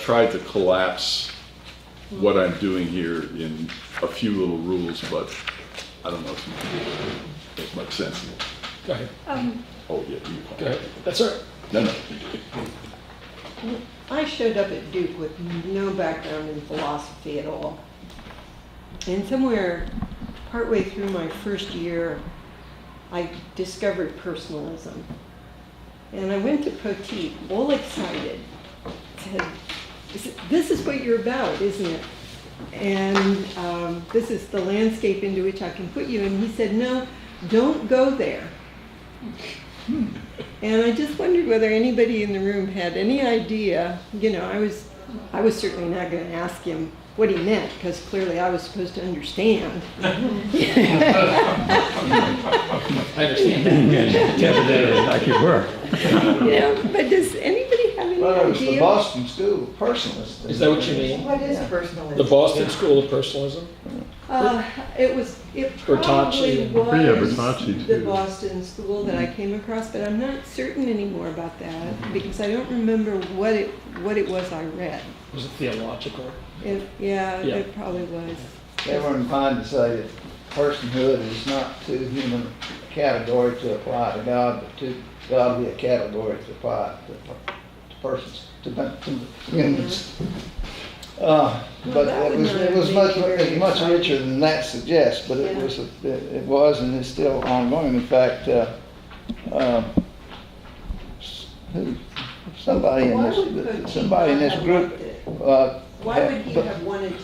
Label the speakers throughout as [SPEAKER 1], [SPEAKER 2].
[SPEAKER 1] tried to collapse what I'm doing here in a few little rules, but I don't know if you can make much sense of it.
[SPEAKER 2] Go ahead.
[SPEAKER 1] Oh, yeah, you
[SPEAKER 2] Go ahead. That's all right.
[SPEAKER 1] No.
[SPEAKER 3] I showed up at Duke with no background in philosophy at all. And somewhere partway through my first year, I discovered personalism. And I went to Poteat, all excited, said, this is what you're about, isn't it? And this is the landscape into which I can put you. And he said, no, don't go there. And I just wondered whether anybody in the room had any idea. You know, I was certainly not going to ask him what he meant, because clearly I was supposed to understand.
[SPEAKER 2] I understand that.
[SPEAKER 4] Intimidated like you were.
[SPEAKER 3] You know, but does anybody have any
[SPEAKER 5] Well, it was the
[SPEAKER 3] idea?
[SPEAKER 5] Boston School of Personalists.
[SPEAKER 2] Is that what you mean?
[SPEAKER 3] What is
[SPEAKER 5] Yeah.
[SPEAKER 3] personalism?
[SPEAKER 2] The Boston School of Personalism?
[SPEAKER 3] It
[SPEAKER 2] Bertocci
[SPEAKER 3] probably
[SPEAKER 2] and-
[SPEAKER 3] was
[SPEAKER 4] Yeah, Bertocci,
[SPEAKER 3] the
[SPEAKER 4] too.
[SPEAKER 3] Boston school that I came across, but I'm not certain anymore about that, because I don't remember what it was I read.
[SPEAKER 2] Was it theological?
[SPEAKER 3] Yeah,
[SPEAKER 2] Yeah.
[SPEAKER 3] it probably was.
[SPEAKER 5] They were inclined to say that personhood is not too human a category to apply to God, but too godly a category to apply to persons, to humans. But it was much richer than that suggests, but it was and is still ongoing. In fact, somebody in this group.
[SPEAKER 3] Why would he have wanted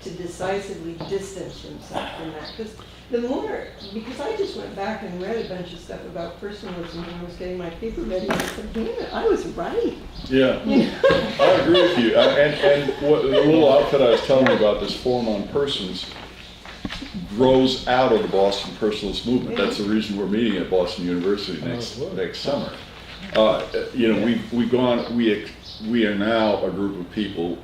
[SPEAKER 3] to decisively distance himself from that? Because I just went back and read a bunch of stuff about personalism when I was getting my paper ready, and I said, damn it, I was right.
[SPEAKER 1] Yeah, I agree with you. And what the little outfit I was telling you about, this Forum on Persons, grows out of the Boston Personalist movement. That's the reason we're meeting at Boston University next summer. You know, we are now a group of people,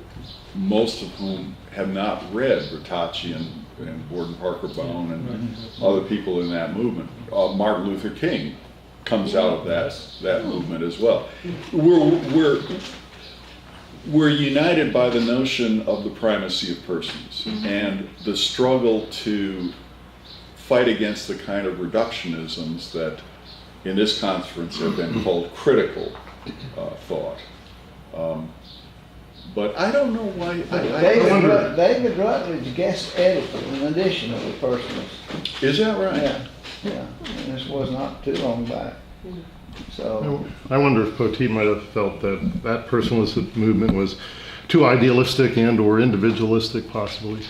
[SPEAKER 1] most of whom have not read Bertocci and Gordon Parker Bone and other people in that movement. Martin Luther King comes out of that movement as well. We're united by the notion of the primacy of persons and the struggle to fight against the kind of reductionisms that in this conference have been called critical thought. But I don't know why.
[SPEAKER 5] David Rutledge guest edited an edition of the Personalists.
[SPEAKER 1] Is that right?
[SPEAKER 5] Yeah. And this was not too long back. So
[SPEAKER 4] I wonder if Poteat might have felt that personalist movement was too idealistic and or individualistic, possibly.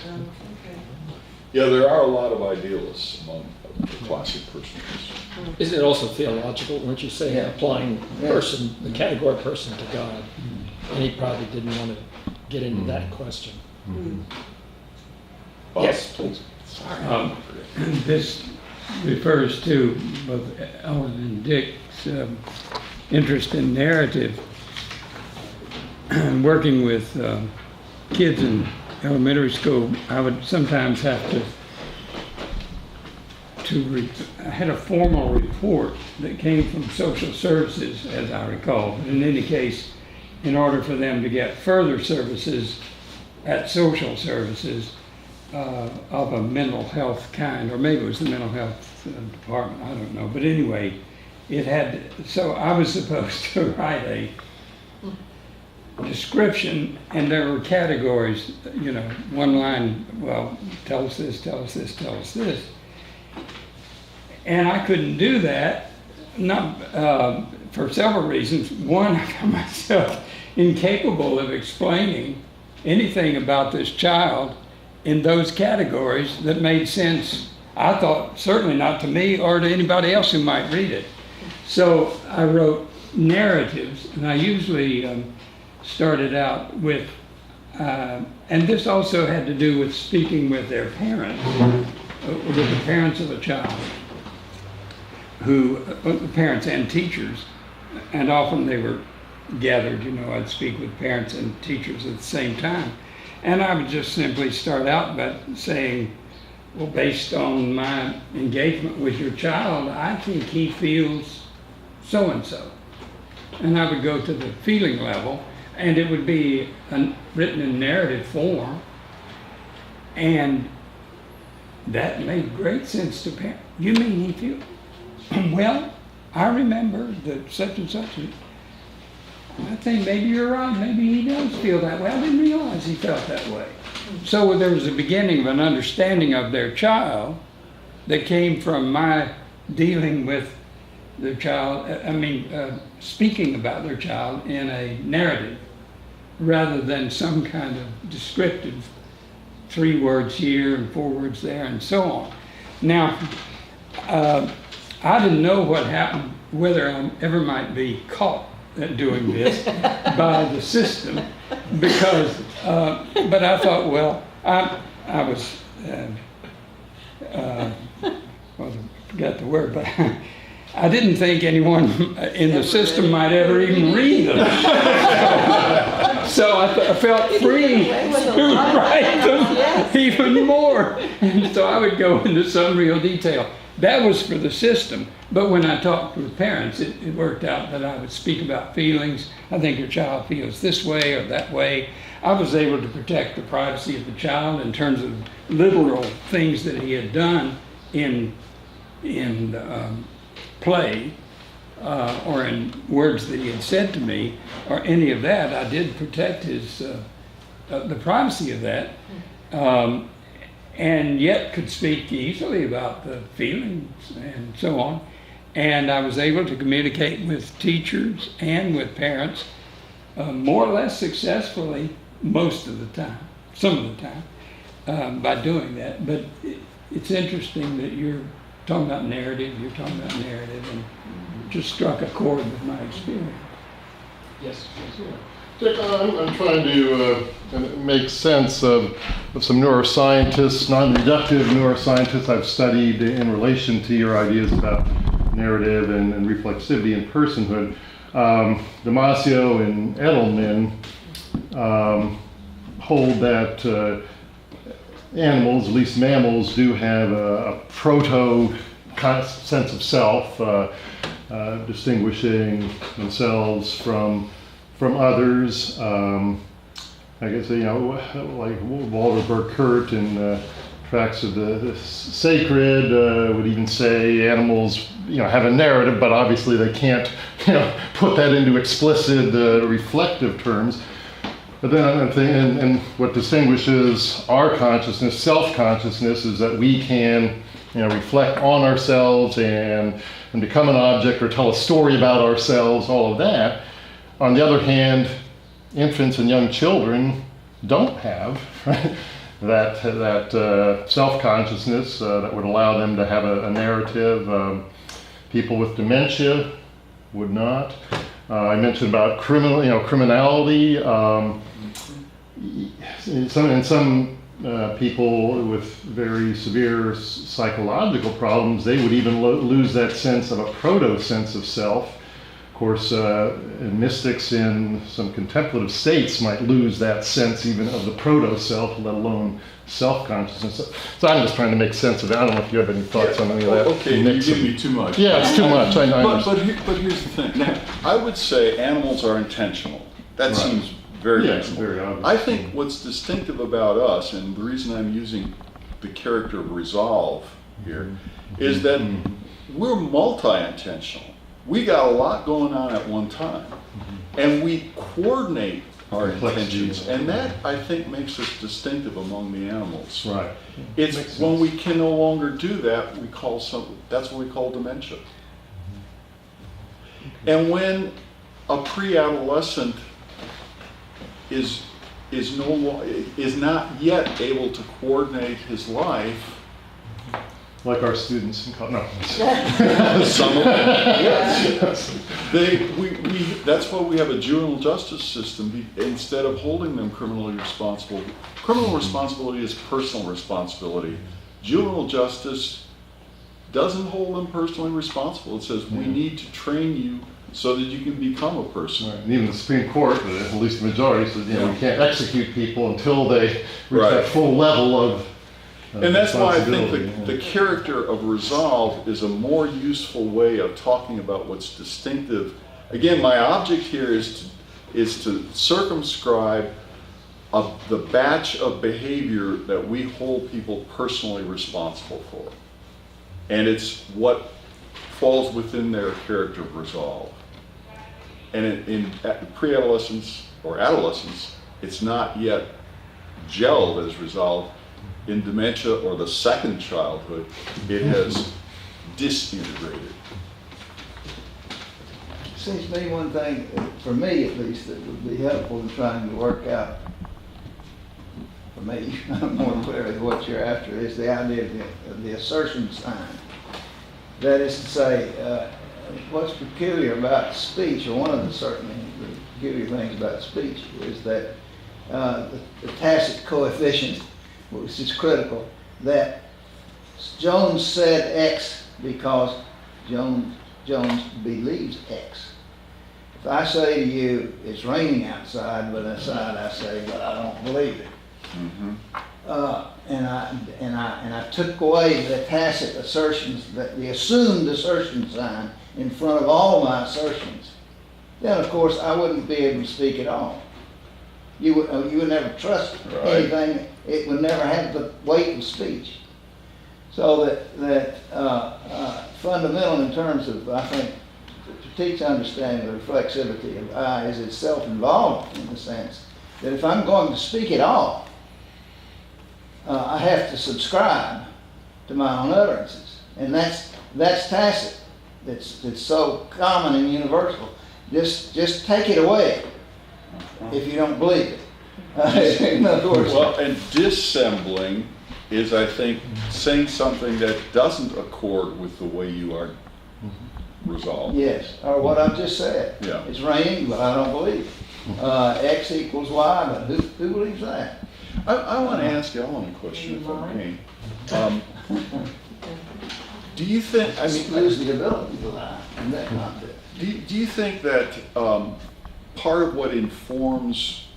[SPEAKER 1] Yeah, there are a lot of idealists among the classic personalists.
[SPEAKER 2] Isn't it also theological, weren't you saying, applying person, the category person to God? And he probably didn't want to get into that question. Yes, please.
[SPEAKER 1] Sorry.
[SPEAKER 6] This refers to both Ellen and Dick's interest in narrative. Working with kids in elementary school, I would sometimes have I had a formal report that came from social services, as I recall. In any case, in order for them to get further services at social services of a mental health kind, or maybe it was the mental health department, I don't know. But anyway, so I was supposed to write a description, and there were categories, you know, one line, well, tell us this, tell us this, tell us this. And I couldn't do that, not for several reasons. One, I found myself incapable of explaining anything about this child in those categories that made sense, I thought, certainly not to me or to anybody else who might read it. So I wrote narratives, and I usually started out with, and this also had to do with speaking with their parents, with the parents of a child, the parents and teachers, and often they were gathered, you know, I'd speak with parents and teachers at the same time. And I would just simply start out by saying, well, based on my engagement with your child, I think he feels so-and-so. And I would go to the feeling level. and it would be written in narrative form, and that made great sense to parents. You mean he feels? Well, I remember that such and such. I think maybe you're right. Maybe he does feel that way. I didn't realize he felt that way. So there was a beginning of an understanding of their child that came from my dealing with their child. Speaking about their child in a narrative rather than some kind of descriptive 3 words here and 4 words there and so on. Now, I didn't know what happened, whether I ever might be caught at doing this by the system, because, but I thought, well, I was, well, I forgot the word, but I didn't think anyone in the system might ever even read them. So I felt free to write them even more. And so I would go into some real detail. That was for the system. But when I talked with parents, it worked out that I would speak about feelings. I think your child feels this way or that way. I was able to protect the privacy of the child in terms of literal things that he had done in play or in words that he had said to me or any of that. I did protect his the privacy of that. And yet could speak easily about the feelings and so on. And I was able to communicate with teachers and with parents more or less successfully most of the time, some of the time, by doing that. But it's interesting that you're talking about narrative, and just struck a chord with my experience.
[SPEAKER 2] Yes.
[SPEAKER 4] Dick, I'm trying to make sense of some neuroscientists, non-reductive neuroscientists I've studied in relation to your ideas about narrative and reflexivity and personhood. Damasio and Edelman hold that animals, at least mammals, do have a proto sense of self, distinguishing themselves from others. I guess, like Walter Burkert in Tracts of the Sacred would even say animals, have a narrative, but obviously they can't, put that into explicit reflective terms. But then I'm thinking, and what distinguishes our consciousness, self-consciousness, is that we can, reflect on ourselves and become an object or tell a story about ourselves, all of that. On the other hand, infants and young children don't have that self-consciousness that would allow them to have a narrative. People with dementia would not. I mentioned about criminality. In some people with very severe psychological problems, they would even lose that sense of a proto-sense of self. Of course, mystics in some contemplative states might lose that sense even of the proto-self, let alone self-consciousness. So I'm just trying to make sense of it. I don't know if you have any thoughts on any of that.
[SPEAKER 1] Okay, you give me too much.
[SPEAKER 4] Yeah, it's too much. I
[SPEAKER 1] But here's the thing. Now, I would say animals are intentional. That
[SPEAKER 4] Right.
[SPEAKER 1] seems very
[SPEAKER 4] Yeah,
[SPEAKER 1] reasonable.
[SPEAKER 4] very obvious.
[SPEAKER 1] I think what's distinctive about us, and the reason I'm using the character of resolve here, is that we're multi-intentional. We got a lot going on at one time, and we coordinate our
[SPEAKER 4] Complexity.
[SPEAKER 1] intentions, and that, I think, makes us distinctive among the animals.
[SPEAKER 4] Right.
[SPEAKER 1] It's
[SPEAKER 4] Makes
[SPEAKER 1] when
[SPEAKER 4] sense.
[SPEAKER 1] we can no longer do that, that's what we call dementia. And when a pre-adolescent is not yet able to coordinate his life,
[SPEAKER 4] Like our students in college. No.
[SPEAKER 1] some of them, yes. That's why we have a juvenile justice system, instead of holding them criminally responsible. Criminal responsibility is personal responsibility. Juvenile justice doesn't hold them personally responsible. It says, we need to train you so that you can become a person.
[SPEAKER 4] Right. And even the Supreme Court, at least the majority, says,
[SPEAKER 1] Yeah.
[SPEAKER 4] we can't execute people until they reach
[SPEAKER 1] Right.
[SPEAKER 4] that full level of
[SPEAKER 1] And that's why I think
[SPEAKER 4] responsibility.
[SPEAKER 1] the character of resolve is a more useful way of talking about what's distinctive. Again, my object here is is to circumscribe the batch of behavior that we hold people personally responsible for. And it's what falls within their character of resolve. And in pre-adolescence or adolescence, it's not yet gelled as resolved. In dementia or the second childhood, it has disintegrated.
[SPEAKER 5] Seems to me one thing, for me at least, that would be helpful in trying to work out, for me, more clearly what you're after, is the idea of the assertion sign. That is to say, what's peculiar about speech, or one of the certainly the peculiar things about speech, is that the tacit coefficient, which is critical, that Jones said X because Jones believes X. If I say to you, it's raining outside, but inside I say, but I don't believe it.
[SPEAKER 1] Mm-hmm.
[SPEAKER 5] And I took away the tacit assertions, the assumed assertion sign in front of all my assertions, then of course I wouldn't be able to speak at all. You would never trust anything. It would never have the weight of speech. So that fundamental in terms of, I think, Poteat's understanding of the reflexivity of I is itself involved in the sense that if I'm going to speak at all, I have to subscribe to my own utterances, and that's tacit. It's so common and universal. Just take it away if you don't believe it. In other words,
[SPEAKER 1] Well, and dissembling is, I think, saying something that doesn't accord with the way you are resolved.
[SPEAKER 5] yes, or what I've just said.
[SPEAKER 1] Yeah.
[SPEAKER 5] It's raining, but I don't believe it. X equals Y, but who believes that?
[SPEAKER 1] I want to ask Ellen a question, if I may. Do you think, I mean,
[SPEAKER 5] Lose the ability to lie in that context.
[SPEAKER 1] do you think that part of what informs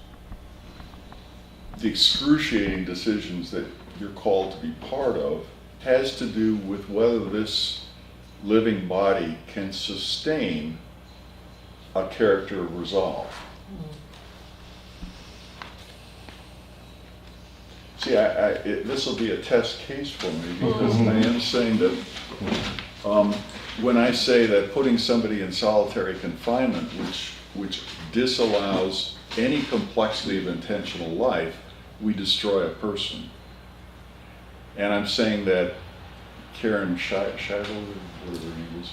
[SPEAKER 1] the excruciating decisions that you're called to be part of has to do with whether this living body can sustain a character of resolve? See, this will be a test case for me, because I am saying that when I say that putting somebody in solitary confinement, which disallows any complexity of intentional life, we destroy a person. And I'm saying that Karen Shivo, whatever her name is,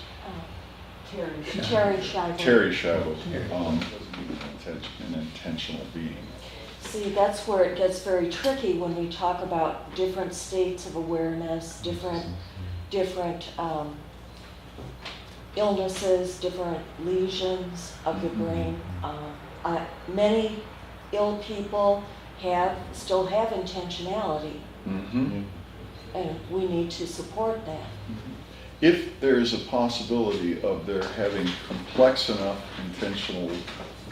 [SPEAKER 7] Terry Shiver.
[SPEAKER 1] Terry Shivo, an intentional being.
[SPEAKER 7] See, that's where it gets very tricky when we talk about different states of awareness, different illnesses, different lesions of the brain. Many ill people still have intentionality,
[SPEAKER 1] Mm-hmm.
[SPEAKER 7] and we need to support that.
[SPEAKER 1] If there's a possibility of their having complex enough intentional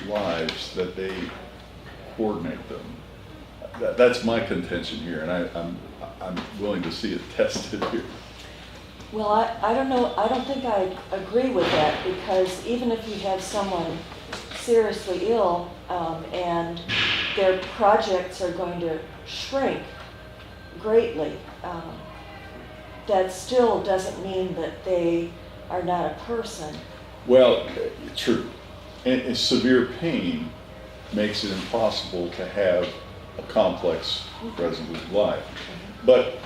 [SPEAKER 1] lives that they coordinate them, that's my contention here, and I'm willing to see it tested here.
[SPEAKER 7] Well, I don't know, I don't think I agree with that, because even if you have someone seriously ill and their projects are going to shrink greatly, that still doesn't mean that they are not a person.
[SPEAKER 1] Well, true. And severe pain makes it impossible to have a complex, resolute life. But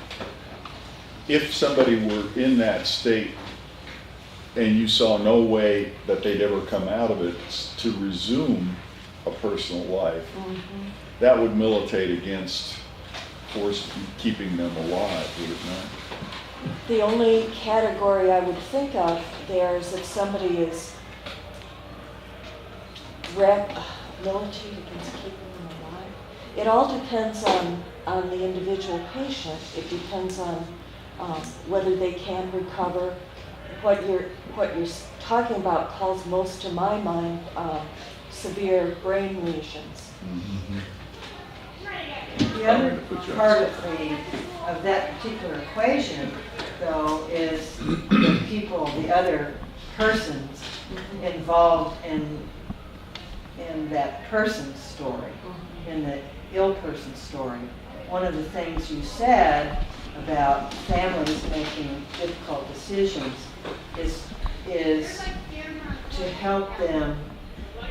[SPEAKER 1] if somebody were in that state and you saw no way that they'd ever come out of it to resume a personal life, that would militate against keeping them alive, would it not?
[SPEAKER 7] The only category I would think of there is if somebody is militate against keeping them alive. It all depends on the individual patient. It depends on whether they can recover. What you're talking about calls most to my mind severe brain lesions.
[SPEAKER 1] Mm-hmm.
[SPEAKER 3] The other part of that particular equation, though, is the other persons involved in in that person's story, in the ill person's story. One of the things you said about families making difficult decisions is to help them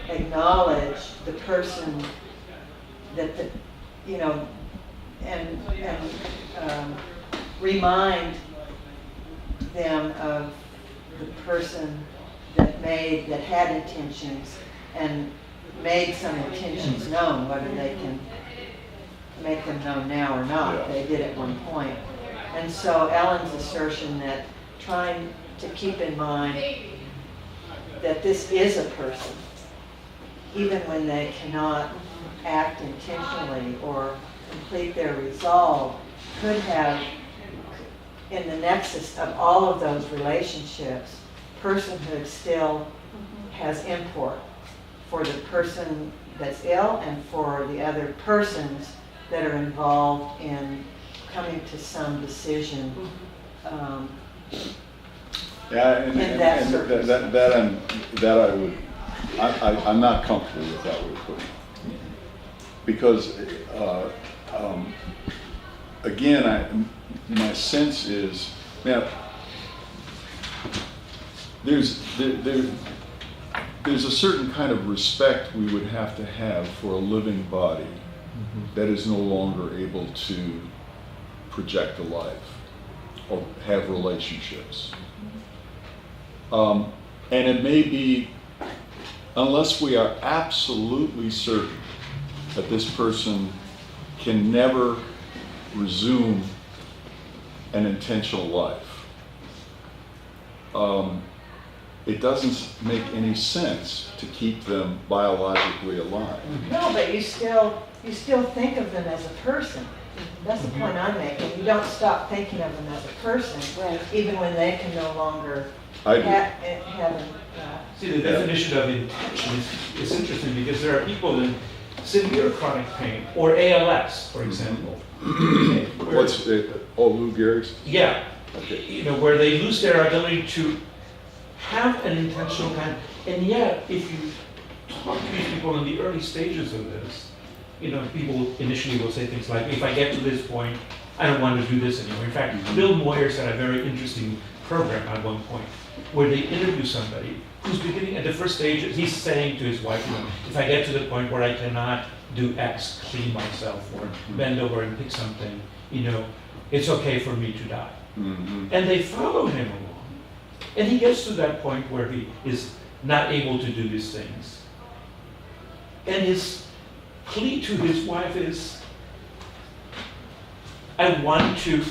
[SPEAKER 3] acknowledge the person that and remind them of the person that had intentions and made some intentions known, whether they can make them known now or not.
[SPEAKER 1] Yeah.
[SPEAKER 3] They did at one point. And so Ellen's assertion that trying to keep in mind that this is a person, even when they cannot act intentionally or complete their resolve, could have, in the nexus of all of those relationships, personhood still has import for the person that's ill and for the other persons that are involved in coming to some decision.
[SPEAKER 1] Yeah,
[SPEAKER 3] In that circumstance.
[SPEAKER 1] I'm not comfortable with that way of putting it. Because, again, my sense is, now, there's a certain kind of respect we would have to have for a living body that is no longer able to project a life or have relationships. And it may be, unless we are absolutely certain that this person can never resume an intentional life, it doesn't make any sense to keep them biologically alive.
[SPEAKER 3] No, but you still think of them as a person. That's the point I'm making. You don't stop thinking of them as a person,
[SPEAKER 7] Right.
[SPEAKER 3] even when they can no longer
[SPEAKER 1] I do.
[SPEAKER 3] have
[SPEAKER 8] See, the definition of intention is interesting because there are people in severe chronic pain, or ALS, for example. where-
[SPEAKER 1] What's Lou Gehrig's?
[SPEAKER 8] Yeah,
[SPEAKER 1] Okay.
[SPEAKER 8] where they lose their ability to have an intentional kind, and yet, if you talk to these people in the early stages of this, people initially will say things like, if I get to this point, I don't want to do this anymore. In fact, Bill Moyers had a very interesting program at one point, where they interview somebody who's beginning at the first stage, he's saying to his wife, if I get to the point where I cannot do X, clean myself, or bend over and pick something, it's okay for me to die.
[SPEAKER 1] Mm-hmm.
[SPEAKER 8] And they follow him along. And he gets to that point where he is not able to do these things. And his plea to his wife is, I want to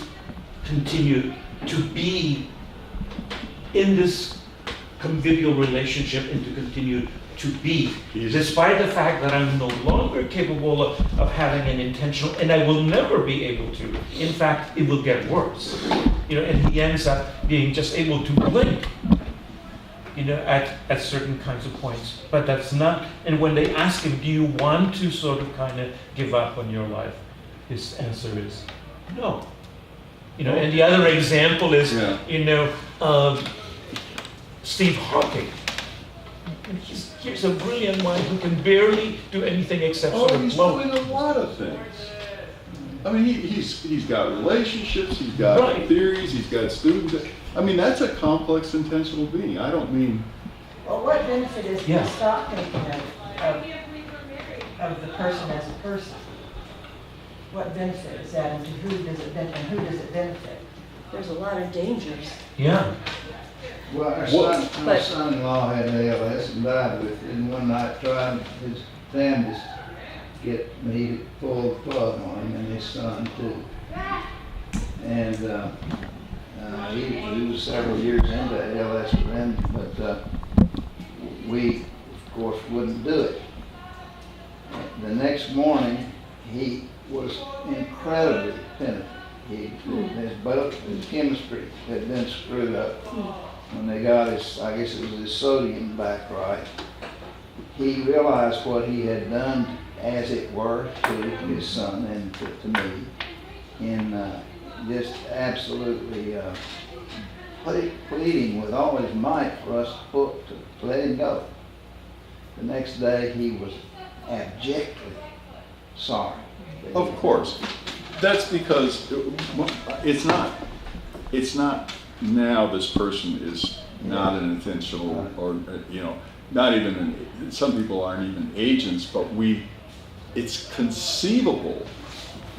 [SPEAKER 8] continue to be in this convivial relationship and to continue to be, despite the fact that I'm no longer capable of having an intentional, and I will never be able to. In fact, it will get worse. And he ends up being just able to blink, at certain kinds of points. But that's not, and when they ask him, do you want to sort of kind of give up on your life? His answer is no. And the other example is, Steve Hawking. Here's a brilliant one who can barely do anything except sort of
[SPEAKER 1] He's
[SPEAKER 8] float.
[SPEAKER 1] doing a lot of things. I mean, he's got relationships, he's got
[SPEAKER 8] Right.
[SPEAKER 1] theories, he's got students. I mean, that's a complex, intentional being. I don't mean.
[SPEAKER 3] Well, what benefit is
[SPEAKER 8] Yeah.
[SPEAKER 3] to stop thinking of the person as a person? What benefit is that, and who does it benefit?
[SPEAKER 7] There's a lot of dangers.
[SPEAKER 8] Yeah.
[SPEAKER 5] Well, our
[SPEAKER 7] But-
[SPEAKER 5] son-in-law had ALS and died with it, and one night tried his damnedest to get me to pull the plug on him, and his son too. And he was several years into ALS for him, but we, of course, wouldn't do it. The next morning, he was incredibly penitent. His chemistry had been screwed up. When they got his, I guess it was his sodium back right, he realized what he had done, as it were, to his son and to me, in just absolutely pleading with all his might for us to let him go. the next day he was abjectly sorry. that he
[SPEAKER 1] Of
[SPEAKER 5] had
[SPEAKER 1] course. That's because it's not now this person is not an intentional or, not even, some people aren't even agents, but it's conceivable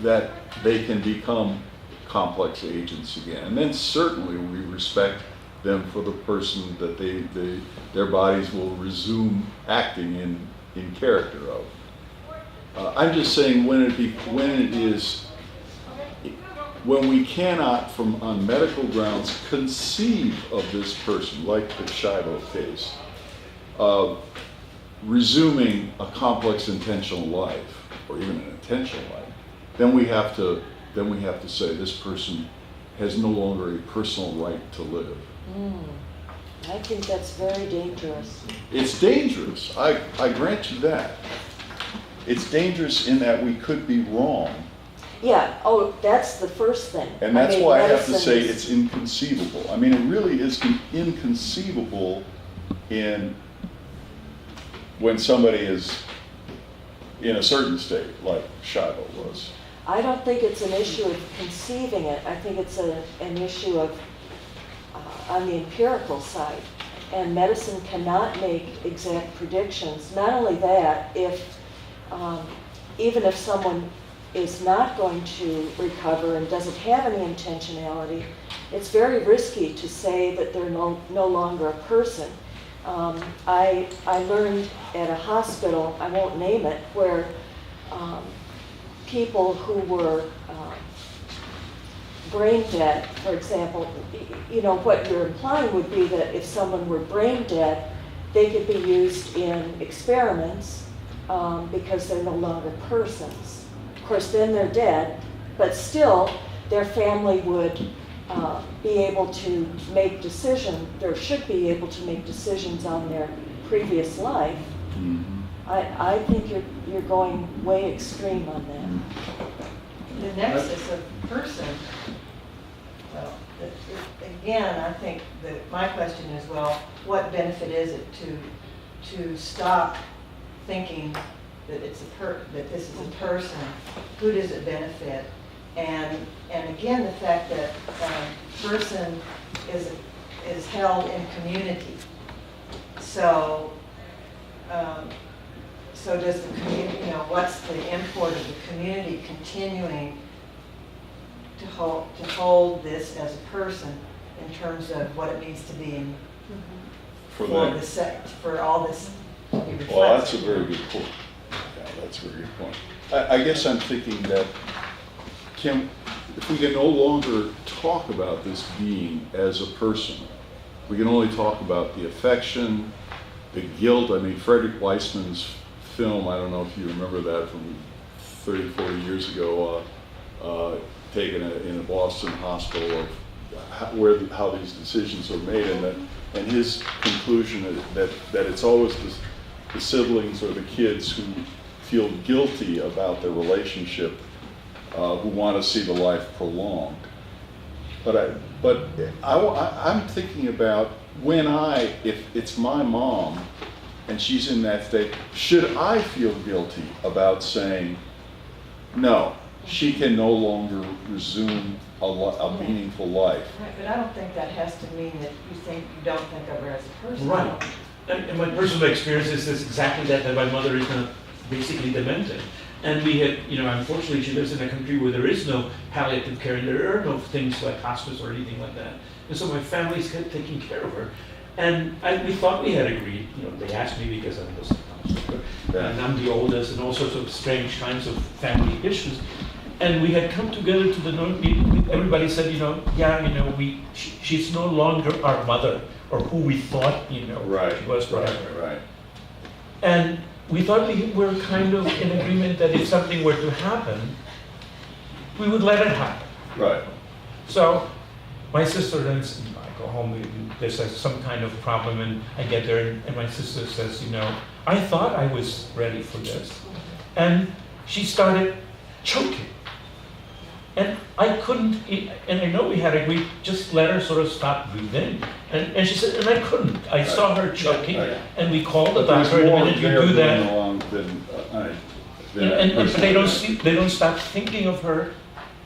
[SPEAKER 1] that they can become complex agents again. And then certainly we respect them for the person that their bodies will resume acting in character of. I'm just saying when we cannot, on medical grounds, conceive of this person, like the Shiloh case, of resuming a complex intentional life, or even an intentional life, then we have to say this person has no longer a personal right to live.
[SPEAKER 7] I think that's very dangerous.
[SPEAKER 1] It's dangerous, I grant you that. It's dangerous in that we could be wrong.
[SPEAKER 7] Yeah, oh, that's the first thing.
[SPEAKER 1] And that's why I have to
[SPEAKER 7] medicine
[SPEAKER 1] say
[SPEAKER 7] is-
[SPEAKER 1] it's inconceivable. I mean, it really is inconceivable when somebody is in a certain state, like Shiloh was.
[SPEAKER 7] I don't think it's an issue of conceiving it. I think it's an issue of, on the empirical side. And medicine cannot make exact predictions. Not only that, even if someone is not going to recover and doesn't have any intentionality, it's very risky to say that they're no longer a person. I learned at a hospital, I won't name it, where people who were brain dead, for example, what you're implying would be that if someone were brain dead, they could be used in experiments because they're no longer persons. Of course, then they're dead, but still their family would be able to make should be able to make decisions on their previous life.
[SPEAKER 1] Mm-hmm.
[SPEAKER 7] I think you're going way extreme on that.
[SPEAKER 9] The nexus of person, well, again, I think that my question is, well, what benefit is it to stop thinking that that this is a person? Who does it benefit? And again, the fact that person is held in community. So does the community, what's the import of the community continuing to hold this as a person in terms of what it means to be in
[SPEAKER 1] For them.
[SPEAKER 9] for all this to be reflected?
[SPEAKER 1] Well, that's a very good point. Yeah, that's a very good point. I guess I'm thinking that if we can no longer talk about this being as a person, we can only talk about the affection, the guilt. I mean, Frederick Weissman's film, I don't know if you remember that from 30, 40 years ago, taken in a Boston hospital of how these decisions are made, and his conclusion that it's always the siblings or the kids who feel guilty about their relationship who want to see the life prolonged. But I'm thinking about if it's my mom and she's in that state, should I feel guilty about saying, no, she can no longer resume a meaningful life?
[SPEAKER 9] Right, but I don't think that has to mean that you don't think of her as a person.
[SPEAKER 8] Right. And my personal experience is exactly that my mother is basically demented. And we had, unfortunately, she lives in a country where there is no palliative care and there are no things like hospice or anything like that. And so my family's taking care of her. And we thought we had agreed, they asked me because I'm the counselor, and I'm the oldest, and all sorts of strange kinds of family issues. And we had come together to the everybody said, she's no longer our mother, or who we thought,
[SPEAKER 1] Right,
[SPEAKER 8] she was, whatever.
[SPEAKER 1] right.
[SPEAKER 8] And we thought we were kind of in agreement that if something were to happen, we would let it happen.
[SPEAKER 1] Right.
[SPEAKER 8] So my sister then, I go home, there's some kind of problem, and I get there, and my sister says, I thought I was ready for this. And she started choking. And I couldn't, and I know we had agreed, just let her sort of stop breathing. And she said, and I couldn't. I saw her choking,
[SPEAKER 1] Right.
[SPEAKER 8] and we called the
[SPEAKER 1] But there's
[SPEAKER 8] doctor, and the
[SPEAKER 1] more
[SPEAKER 8] minute you
[SPEAKER 1] there
[SPEAKER 8] do
[SPEAKER 1] going
[SPEAKER 8] that,
[SPEAKER 1] along than,
[SPEAKER 8] but they don't stop thinking of her,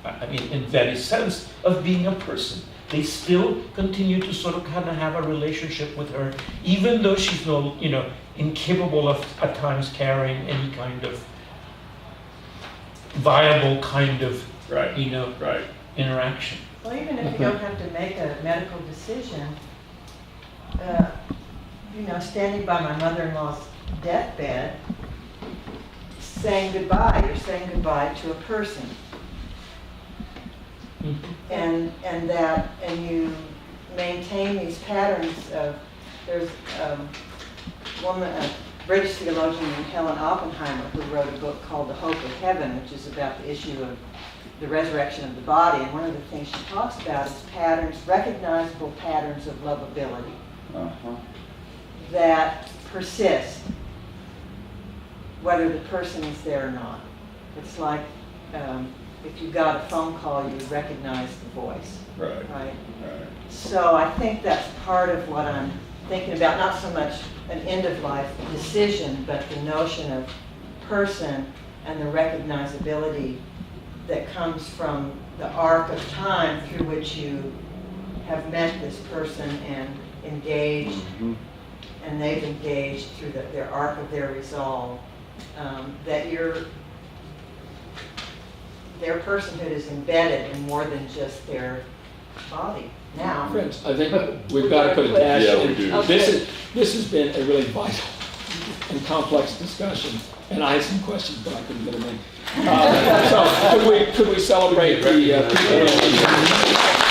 [SPEAKER 8] I mean, in that sense, of being a person. They still continue to sort of kind of have a relationship with her, even though she's no, incapable of at times carrying any kind of viable kind of,
[SPEAKER 1] Right, right.
[SPEAKER 8] interaction.
[SPEAKER 9] Well, even if you don't have to make a medical decision, standing by my mother-in-law's deathbed, saying goodbye, you're saying goodbye to a person. And you maintain these patterns of, there's a woman, a British theologian named Helen Oppenheimer, who wrote a book called The Hope of Heaven, which is about the issue of the resurrection of the body. And one of the things she talks about is patterns, recognizable patterns of lovability
[SPEAKER 1] Uh-huh.
[SPEAKER 9] that persist, whether the person is there or not. It's like if you got a phone call, you would recognize the voice,
[SPEAKER 1] Right,
[SPEAKER 9] right?
[SPEAKER 1] right.
[SPEAKER 9] So I think that's part of what I'm thinking about, not so much an end-of-life decision, but the notion of person and the recognizability that comes from the arc of time through which you have met this person and engaged,
[SPEAKER 1] Mhm.
[SPEAKER 9] and they've engaged through their arc of their resolve, that their personhood is embedded in more than just their body. Now,
[SPEAKER 2] Friends, I think we've got to put a dash
[SPEAKER 1] Yeah, we
[SPEAKER 2] in.
[SPEAKER 1] do.
[SPEAKER 2] This has been a really vital and complex discussion, and I had some questions, but I couldn't get them in. So could we celebrate the people?